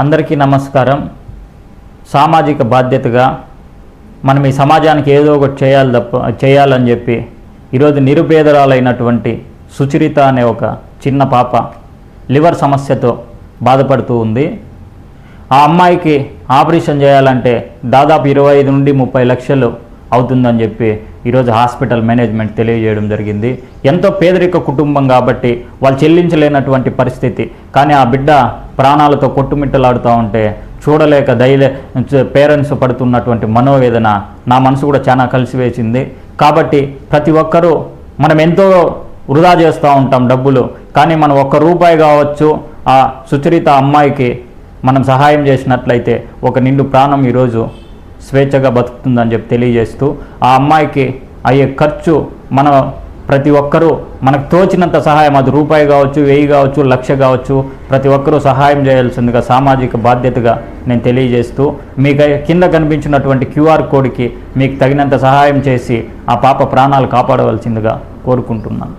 అందరికీ నమస్కారం. సామాజిక బాధ్యతగా మనం ఈ సమాజానికి ఏదో ఒకటి చేయాలని చెప్పి ఈరోజు నిరుపేదరాలైనటువంటి సుచరిత అనే ఒక చిన్న పాప లివర్ సమస్యతో బాధపడుతూ ఉంది. ఆ అమ్మాయికి ఆపరేషన్ చేయాలంటే దాదాపు 25 నుండి 30 లక్షలు అవుతుందని చెప్పి ఈరోజు హాస్పిటల్ మేనేజ్మెంట్ తెలియజేయడం జరిగింది. ఎంతో పేదరిక కుటుంబం కాబట్టి వాళ్ళు చెల్లించలేనటువంటి పరిస్థితి. కానీ ఆ బిడ్డ ప్రాణాలతో కొట్టుమిట్టలాడుతూ ఉంటే చూడలేక పేరెంట్స్ పడుతున్నటువంటి మనోవేదన నా మనసు కూడా చాలా కలిసివేసింది. కాబట్టి ప్రతి ఒక్కరూ మనం ఎంతో వృధా చేస్తూ ఉంటాం డబ్బులు, కానీ మనం ₹1 కావచ్చు ఆ సుచరిత అమ్మాయికి మనం సహాయం చేసినట్లయితే ఒక నిండు ప్రాణం ఈరోజు స్వేచ్ఛగా బతుకుతుందని చెప్పి తెలియజేస్తూ, ఆ అమ్మాయికి అయ్యే ఖర్చు మన ప్రతి ఒక్కరూ మనకు తోచినంత సహాయం, అది ₹1 కావచ్చు, 1000 కావచ్చు, 1,00,000 కావచ్చు, ప్రతి ఒక్కరూ సహాయం చేయాల్సిందిగా సామాజిక బాధ్యతగా నేను తెలియజేస్తూ, మీకు కింద కనిపించినటువంటి QR కోడ్కి మీకు తగినంత సహాయం చేసి ఆ పాప ప్రాణాలు కాపాడవలసిందిగా కోరుకుంటున్నాను.